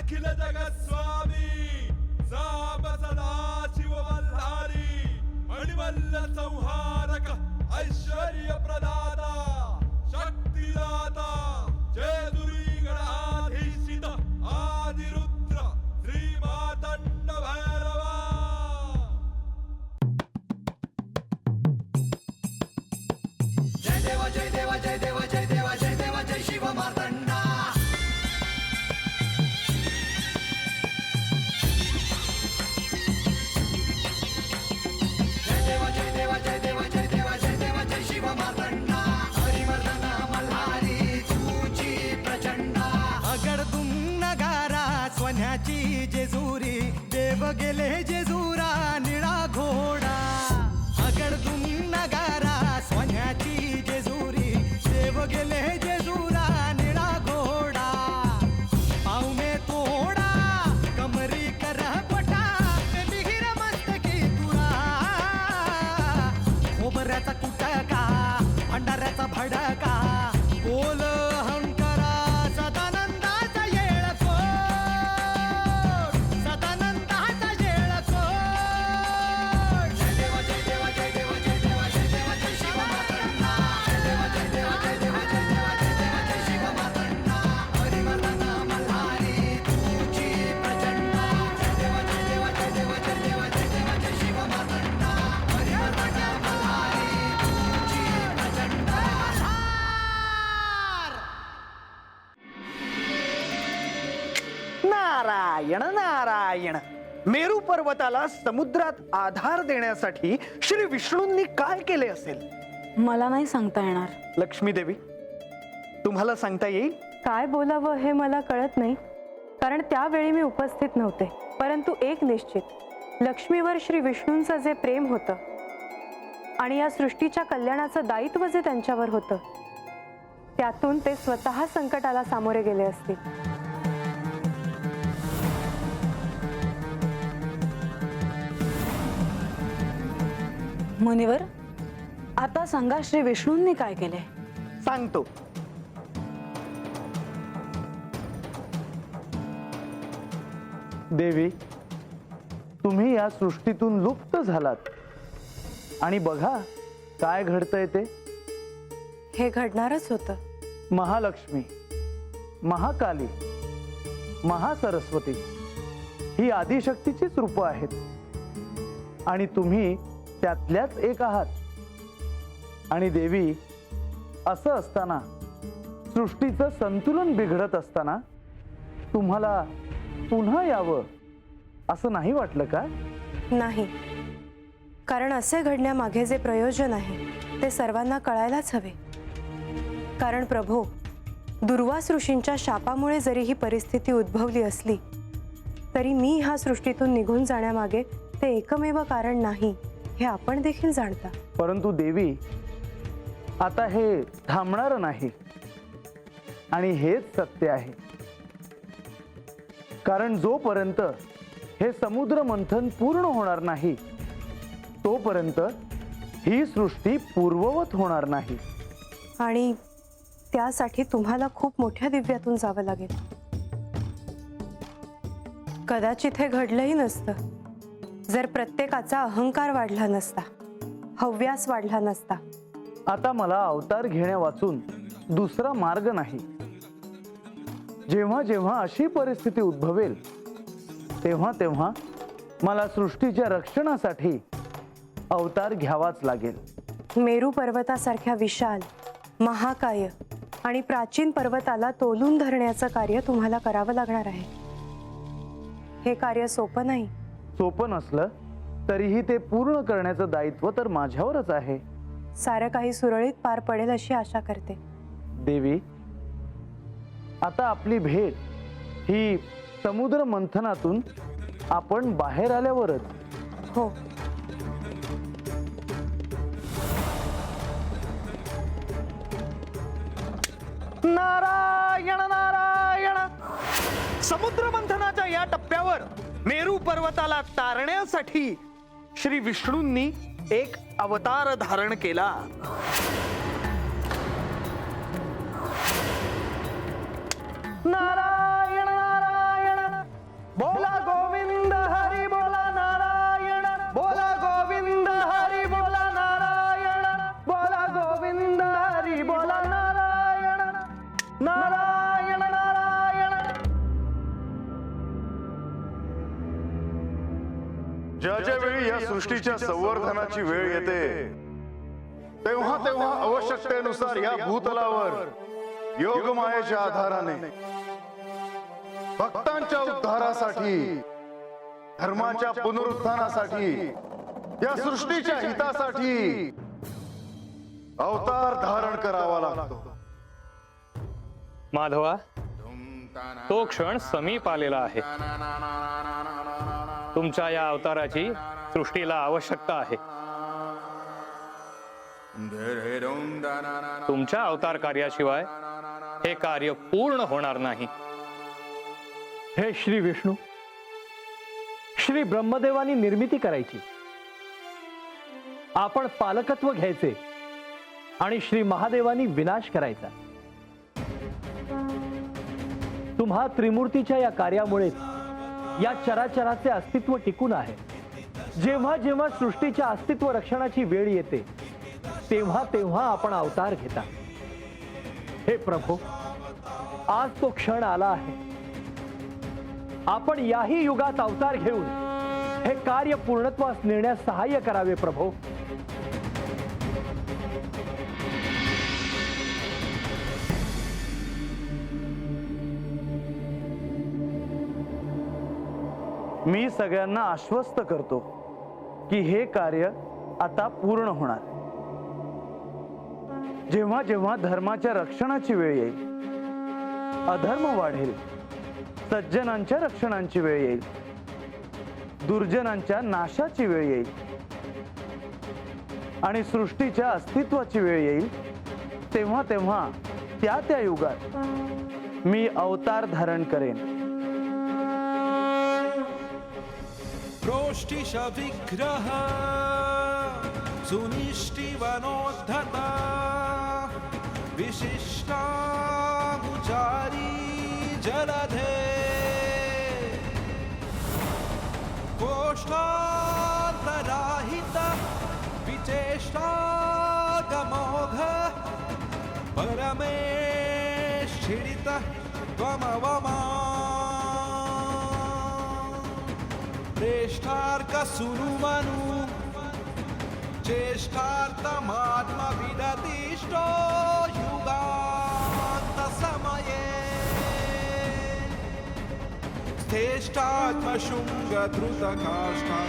अखिल जगत स्वामी साम सदा शिव मल्हारी मणिमल्ल संहारक ऐश्वर्य प्रदाता शक्तिदाता जय दुरी गणाधीशित आदिरुद्र श्री मातंड भैरवा. जय देवा जय देवा जय देवा जय देवा जय देवा जय शिव मार्तंडा. जय देवा जय देवा जय देवा जय देवा जय देवा जय शिव मार्तंडा. हरिवर्धन मल्हारी तुझी प्रचंडा. अगडदुम नगारा सोन्याची जेजुरी देव गेले जेजुरा निळा घोडा. अगडदुम नगारा सोन्याची जेजुरी देव गेले जेजुरा निळा घोडा. पाऊ में तोडा कमरी कर पटा बिहिर मस्तकी तुरा. खोबऱ्याचा कुटका भंडाऱ्याचा भडका बोल अहंकारा सदानंदाचा येळको. सदानंदाचा येळको. जय देवा जय देवा जय देवा जय देवा जय देवा जय शिव मार्तंडा. जय देवा जय देवा जय देवा जय देवा जय देवा जय शिव मार्तंडा. हरिवर्धन मल्हारी तुझी प्रचंडा. जय देवा जय देवा जय देवा जय देवा जय देवा जय शिव मार्तंडा. हरिवर्धन मल्हारी तुझी प्रचंडा. नारायण नारायण. मेरू पर्वताला समुद्रात आधार देण्यासाठी श्री विष्णूंनी काय केले असेल? मला नाही सांगता येणार. लक्ष्मी देवी, तुम्हाला सांगता येईल? काय बोलावं हे मला कळत नाही, कारण त्यावेळी मी उपस्थित नव्हते. परंतु एक निश्चित, लक्ष्मीवर श्री विष्णूंचं जे प्रेम होतं आणि या सृष्टीच्या कल्याणाचं दायित्व जे त्यांच्यावर होतं, त्यातून ते स्वतः संकटाला सामोरे गेले असतील. मुनिवर, आता सांगा श्री विष्णूंनी काय केले? सांगतो. देवी, तुम्ही या सृष्टीतून लुप्त झालात आणि बघा काय घडतंय ते. हे घडणारच होतं. महालक्ष्मी, महाकाली, महासरस्वती ही आदिशक्तीचीच रूपं आहेत आणि तुम्ही त्यातल्याच एक आहात. आणि देवी, असं असताना, सृष्टीचं संतुलन बिघडत असताना तुम्हाला पुन्हा यावं असं नाही वाटलं का? नाही, कारण असे घडण्यामागे जे प्रयोजन आहे ते सर्वांना कळायलाच हवे. कारण प्रभो, दुर्वास ऋषींच्या शापामुळे जरी ही परिस्थिती उद्भवली असली तरी मी ह्या सृष्टीतून निघून जाण्यामागे ते एकमेव कारण नाही हे आपण देखील जाणता. परंतु देवी, आता हे थांबणार नाही आणि हेच सत्य आहे. कारण जोपर्यंत हे समुद्र मंथन पूर्ण होणार नाही तोपर्यंत ही सृष्टी पूर्ववत होणार नाही. आणि त्यासाठी तुम्हाला खूप मोठ्या दिव्यातून जावं लागेल. कदाचित हे घडलंही नसतं जर प्रत्येकाचा अहंकार वाढला नसता, हव्यास वाढला नसता. आता मला अवतार घेण्या वाचून दुसरा मार्ग नाही. जेव्हा जेव्हा अशी परिस्थिती उद्भवेल तेव्हा तेव्हा मला सृष्टीच्या रक्षणासाठी अवतार घ्यावाच लागेल. मेरू पर्वतासारख्या विशाल, महाकाय आणि प्राचीन पर्वताला तोलून धरण्याचं कार्य तुम्हाला करावं लागणार आहे. हे कार्य सोपं नाही. सोपं नसलं तरीही ते पूर्ण करण्याचं दायित्व तर माझ्यावरच आहे. सारं काही सुरळीत पार पडेल अशी आशा करते. देवी, आता आपली भेट ही समुद्र मंथनातून आपण बाहेर आल्यावरच. हो, नारायण नारायण. समुद्र मंथनाच्या या टप्प्यावर मेरू पर्वताला तारण्यासाठी श्री विष्णूंनी एक अवतार धारण केला. नारायण नारायण. ज्या ज्या वेळी या सृष्टीच्या संवर्धनाची वेळ येते तेव्हा तेव्हा आवश्यकतेनुसार या भूतलावर योगमायेच्या आधाराने भक्तांच्या उद्धारासाठी, धर्माच्या पुनरुत्थानासाठी, या सृष्टीच्या हितासाठी अवतार धारण करावा लागतो. माधवा, तो क्षण समीप आलेला आहे. तुमच्या या अवताराची सृष्टीला आवश्यकता आहे. तुमच्या अवतार कार्याशिवाय हे कार्य पूर्ण होणार नाही. हे श्री विष्णू, श्री ब्रह्मदेवानी निर्मिती करायची, आपण पालकत्व घ्यायचे आणि श्री महादेवानी विनाश करायचा. तुम्हा त्रिमूर्तीच्या या कार्यामुळेच या चराचराचे अस्तित्व टिकून आहे. जेव्हा जेव्हा सृष्टीच्या अस्तित्व रक्षणाची वेळ येते तेव्हा तेव्हा आपण अवतार घेता. हे प्रभू, आज तो क्षण आला आहे. आपण याही युगात अवतार घेऊन हे कार्य पूर्णत्वास नेण्यास सहाय्य करावे प्रभू. मी सगळ्यांना आश्वस्त करतो की हे कार्य आता पूर्ण होणार. जेव्हा जेव्हा धर्माच्या रक्षणाची वेळ येईल, अधर्म वाढेल, सज्जनांच्या रक्षणाची वेळ येईल, दुर्जनांच्या नाशाची वेळ येईल आणि सृष्टीच्या अस्तित्वाची वेळ येईल, तेव्हा तेव्हा त्या त्या युगात मी अवतार धारण करेन. प्रोष्ठिश विग्रह सुनिष्टिवनोद्धता विशिष्टामुचारी जलधे कोष्ठान्तराहित विचेष्टागमोघ परमेष्ठिडित त्वमवमा श्रेष्ठार्क सुनुमनु चेष्टार्थमात्मविदतिष्ठो युगान्त समये श्रेष्ठात्मशुंग द्रुतकाष्ठा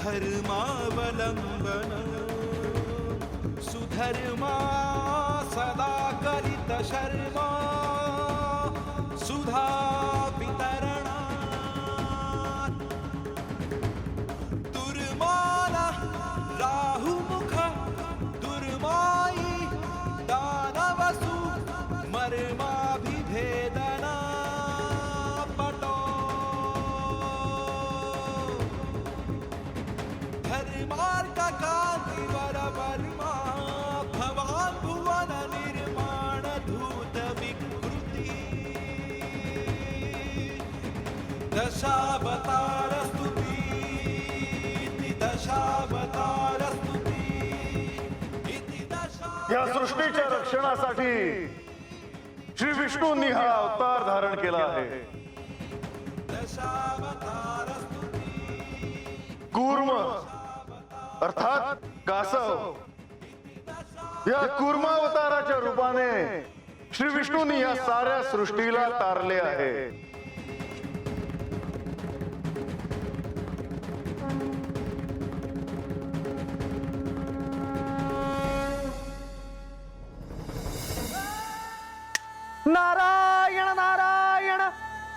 धर्मावलंबन सुधर्मा सदा करित शर्मा सुधा वितरणा दुर्माना राहुमुख दुर्माई दानवसु मर्माभिभेदना पटो धर्मार्क कांतिवर वर्मा भवान भुवन निर्माण धूत विकृति दशावतार स्तुति दशावतार स्तुति इति दशा. या सृष्टीच्या रक्षणासाठी श्री विष्णूंनी हा अवतार धारण केला आहे. दशावतार स्तुति कूर्म अर्थात कासव, या कूर्मावताराच्या रूपाने श्री विष्णूंनी या साऱ्या सृष्टीला तारले आहे. नारायण नारायण.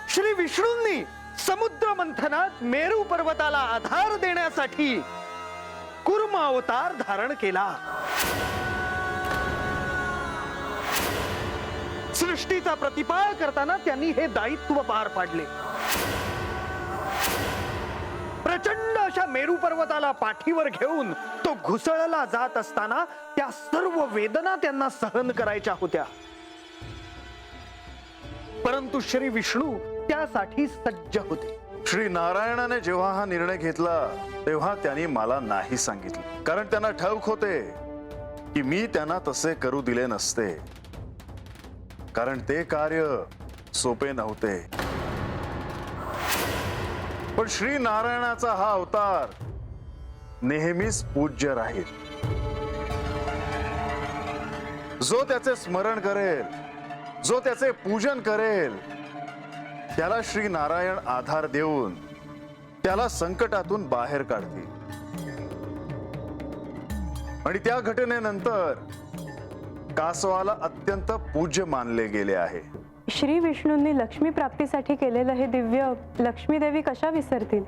श्री विष्णूंनी समुद्र मंथनात मेरू पर्वताला आधार देण्यासाठी कूर्म अवतार धारण केला. सृष्टीचा प्रतिपाळ करताना त्यांनी हे दायित्व पार पाडले. प्रचंड अशा मेरू पर्वताला पाठीवर घेऊन तो घुसळला जात असताना त्या सर्व वेदना त्यांना सहन करायच्या होत्या. परंतु श्री विष्णू त्यासाठी सज्ज होते. श्री नारायणाने जेव्हा हा निर्णय घेतला तेव्हा त्यांनी मला नाही सांगितलं, कारण त्यांना ठाऊक होते की मी त्यांना तसे करू दिले नसते, कारण ते कार्य सोपे नव्हते. पण श्री नारायणाचा हा अवतार नेहमीच पूज्य राहील. जो त्याचे स्मरण करेल, जो त्याचे पूजन करेल, त्याला श्री नारायण आधार देऊन त्याला संकटातून बाहेर काढतील. आणि त्या घटनेनंतर कासवाला अत्यंत पूज्य मानले गेले आहे. श्री विष्णूंनी लक्ष्मी प्राप्तीसाठी केलेलं हे दिव्य लक्ष्मी देवी कशा विसरतील?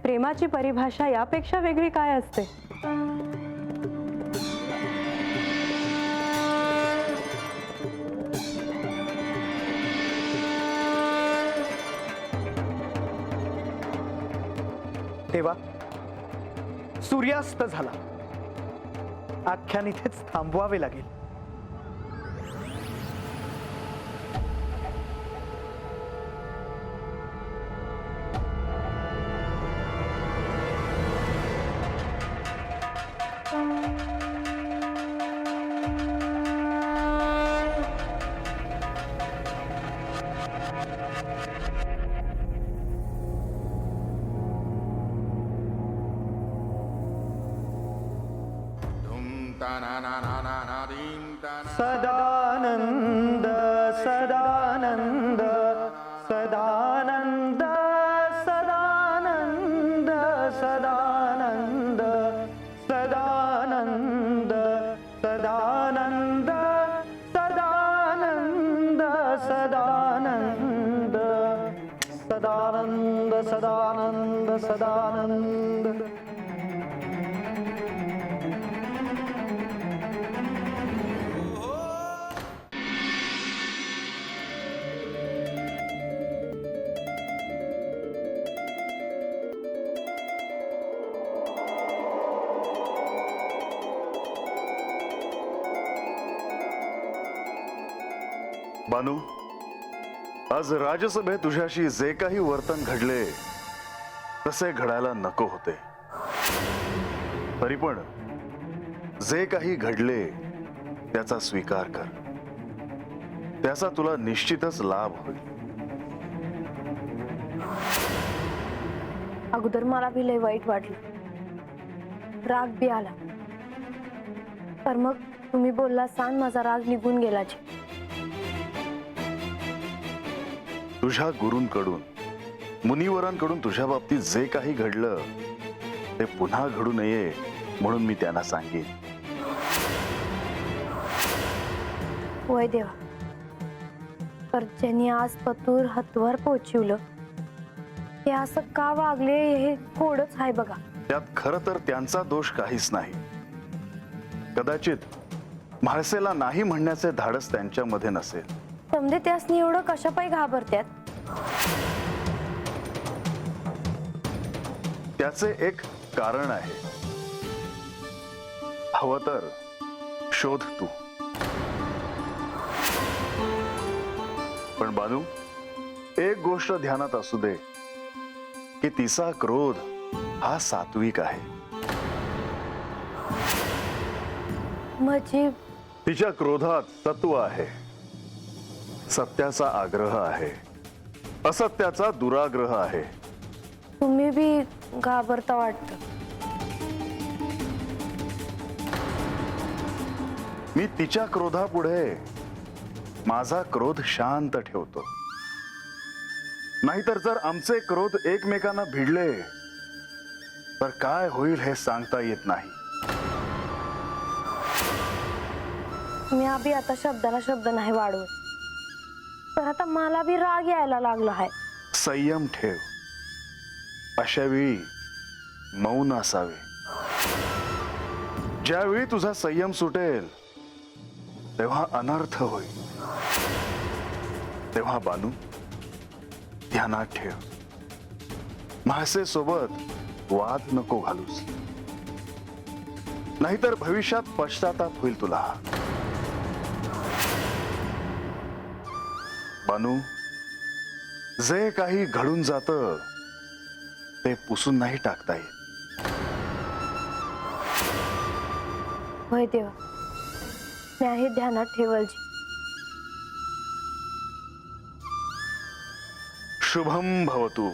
प्रेमाची परिभाषा यापेक्षा वेगळी काय असते? तेव्हा सूर्यास्त झाला. आख्यान इथेच थांबवावे लागेल. सदानंद सदानंद सदानंद सदानंद सदानंद सदानंद सदानंद सदानंद सदानंद सदानंद सदानंद सदानंद. बानू, आज राजसभेत तुझ्याशी जे काही वर्तन घडले तसे घडायला नको होते. तरी पण जे काही घडले त्याचा स्वीकार कर. त्याचा तुला निश्चितच लाभ होईल. अगोदर मला बी लय वाईट वाटलं, राग बी आला. तर मग तुम्ही बोलला सांग माझा राग निघून गेलाची. तुझ्या गुरूंकडून, मुनिवरांकडून तुझ्या बाबतीत जे काही घडलं ते पुन्हा घडू नये म्हणून मी त्यांना सांगेन. होय देवा, तर ज्यांनी आज पतूर हत्वर पोहोचवलं ते असं का वागले हे थोडंच आहे बघा. त्यात खरं तर त्यांचा दोष काहीच नाही. कदाचित म्हाळसेला नाही म्हणण्याचे धाडस त्यांच्यामध्ये नसेल. समजे त्यासनी एवढं कशापायी घाबरत्यात? त्याचे एक कारण आहे. हवं तर शोध तू. पण बानू, एक गोष्ट ध्यानात असू दे की तिचा क्रोध हा सात्विक आहे. म्हणजे तिच्या क्रोधात तत्व आहे. सत्याचा आग्रह आहे, असत्याचा दुराग्रह आहे. तुम्ही बी घाबरता वाटतं. मी तिच्या क्रोधापुढे माझा क्रोध शांत ठेवतो. नाहीतर जर आमचे क्रोध एकमेकांना भिडले तर काय होईल हे सांगता येत नाही. मी अभि आता शब्दाला शब्द नाही वाढवत, तर आता मला बी राग यायला लागला आहे. संयम ठेव. अशा वेळी मौन असावे. ज्यावेळी तुझा संयम सुटेल तेव्हा अनर्थ होईल. तेव्हा बानू ध्यानात ठेव, म्हासे सोबत वाद नको घालूस, नाहीतर भविष्यात पश्चाताप होईल तुला. बानू, जे काही घडून जातं ते पुसून नाही टाकता येत. होय देवा, मी आहे ध्यानात ठेवलजी. शुभम भवतु.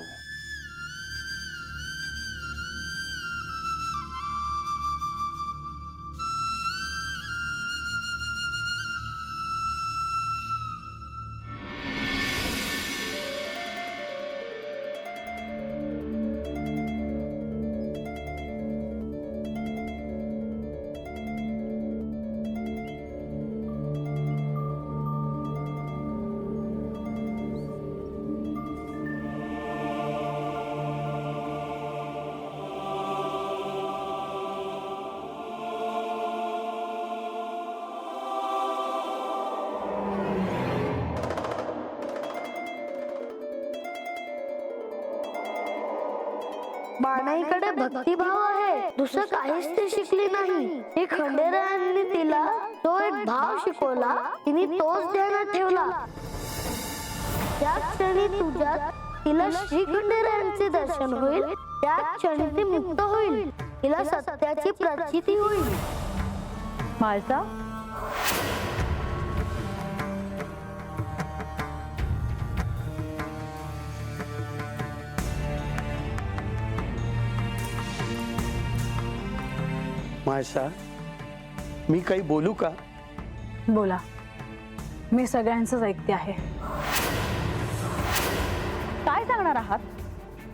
बाणाईकडे भक्तिभाव आहे, दुसरं काहीच ती शिकली नाही. हे खंडेरायांनी तिला तो एक भाव शिकवला, तिने तोच ध्यानात ठेवला. त्या क्षणी तुझ्यात तिला श्री खंडेरायांचे दर्शन होईल, त्या क्षणी ती मुक्त होईल, तिला सत्याची प्रचिती होईल. माळसा, माळसा, मी काही बोलू का? बोला. मी सगळ्यांचंच ऐकते आहे. काय सांगणार आहात?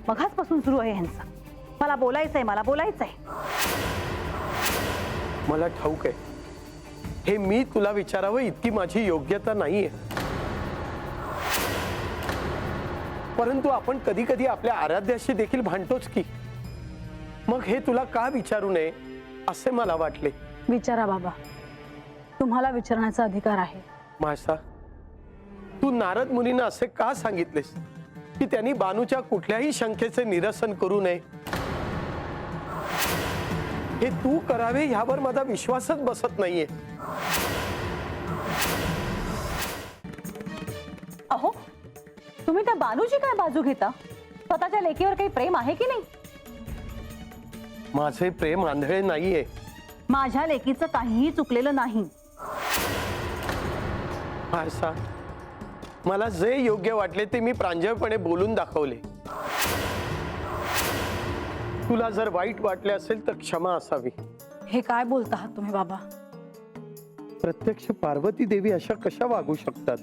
मघाचपासून सुरू आहे ह्यांचं. मला बोलायचंय, मला बोलायचंय. मला ठाऊक आहे, हे मी तुला विचारावं इतकी माझी योग्यता नाहीये. परंतु आपण कधी कधी आपल्या आराध्याशी देखील भांडतोच की. मग हे तुला का विचारू नये असे मला वाटले. विचारा बाबा, तुम्हाला विचारण्याचा अधिकार आहे. माळसा, तू नारद मुनींना असे का सांगितलेस की त्यांनी बानूच्या कुठल्याही शंकेचे निरसन करू नये? हे तू करावे यावर माझा विश्वासच बसत नाहीये. अहो, तुम्ही त्या बानूची काय बाजू घेता? स्वतःच्या लेकीवर काही प्रेम आहे की नाही? माझे प्रेम आंधळे नाहीये. माझ्या लेकीचं काहीही चुकलेलं नाही. माळसा, मला जे योग्य वाटले ते मी प्रांजळपणे बोलून दाखवले. तुला जर वाईट वाटले असेल तर क्षमा असावी. हे काय बोलता आहात तुम्ही बाबा? प्रत्यक्ष पार्वती देवी अशा कशा वागू शकतात?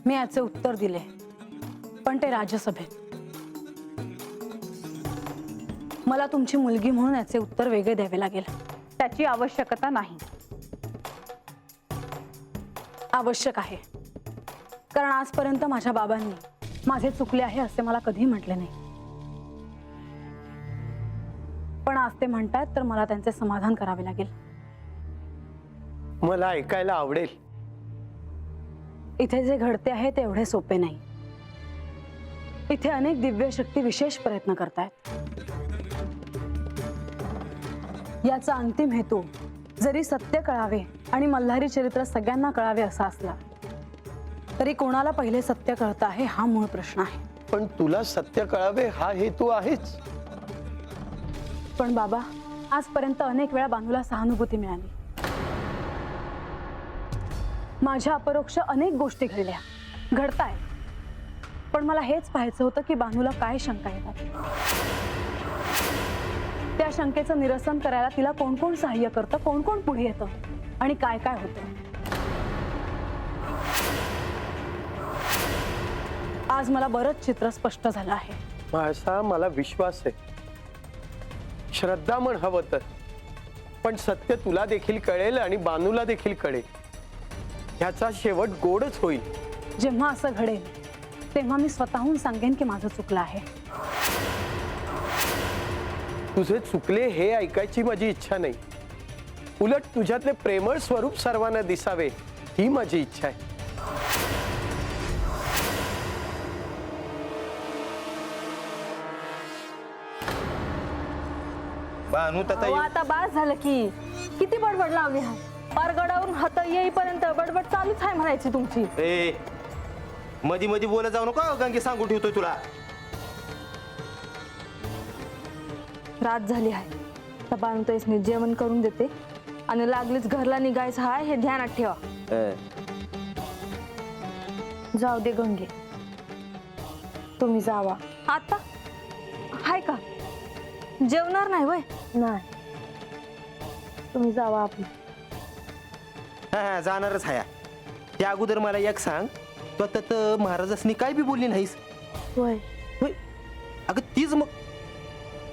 मी याचे उत्तर दिले, पण ते राज्यसभेत. मला तुमची मुलगी म्हणून याचे उत्तर वेगळे द्यावे लागेल. त्याची आवश्यकता नाही. आवश्यक आहे, कारण आजपर्यंत माझ्या बाबांनी माझे चुकले आहे असे मला कधी म्हटले नाही. पण आज ते म्हणतात तर मला त्यांचे समाधान करावे लागेल. मला ऐकायला आवडेल. इथे जे घडते आहे ते एवढे सोपे नाही. इथे अनेक दिव्य शक्ती विशेष प्रयत्न करतायत. याचा अंतिम हेतू जरी सत्य कळावे आणि मल्हारी चरित्र सगळ्यांना कळावे असा असला तरी कोणाला पहिले सत्य कळतं आहे हा मूळ प्रश्न आहे. पण तुला सत्य कळावे हा हेतू आहेच. पण बाबा, आजपर्यंत अनेक वेळा बानूला सहानुभूती मिळाली. माझ्या अपरोक्ष अनेक गोष्टी घडल्या, घडतायत. पण मला हेच पाहायचं होतं की बानूला काय शंका येतात, त्या शंकेचं निरसन करायला तिला कोण कोण सहाय्य करतं, कोण कोण पुढे येतं आणि काय काय होतं. आज मला बरंच चित्र स्पष्ट झालं आहे. माझा मला विश्वास आहे. श्रद्धा म्हण हवं तर, पण सत्य तुला देखील कळेल आणि बानूला देखील कळेल. ह्याचा शेवट गोडच होईल. जेव्हा असं घडेल तेव्हा मी स्वतःहून सांगेन की माझं चुकलं आहे. तुझे चुकले हे ऐकायची माझी इच्छा नाही. उलट तुझ्यातले प्रेमळ स्वरूप सर्वांना दिसावे ही माझी इच्छा आहे. बानू तता अहो, आता बास झालं की किती बडबड लावली हा पारगडावरून हात येईपर्यंत बडबड चालूच आहे म्हणायची तुमची. ए मधी मधी बोलत जाऊ नको गंगे, सांगून ठेवतोय तुला. रात झाली आहे तर बांधतोयसनी जेवण करून देते आणि लागलीच घरला निघायचं आहे हे ध्यानात ठेवा. जाऊ दे गंगे, तुम्ही जावा. आता हाय का जेवणार नाही वय? नाही, तुम्ही जावा आपली. हा जाणारच हाया. त्या अगोदर मला एक सांग, तू आता महाराजासनी काय बी बोलली नाहीस? होय. होय अगं तीच मग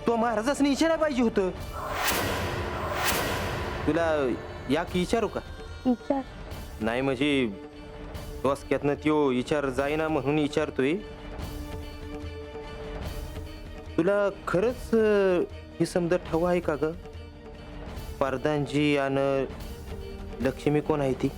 तो महाराजासनी विचारायला पाहिजे होतं. तुला या की विचारू का? विचार. नाही म्हणजे डोसक्यातनं त्यो विचार जाईना म्हणून विचारतोय. तुला खरंच ही समजा ठाऊ आहे का ग? परदानजी आणि लक्ष्मी कोण आहे ती?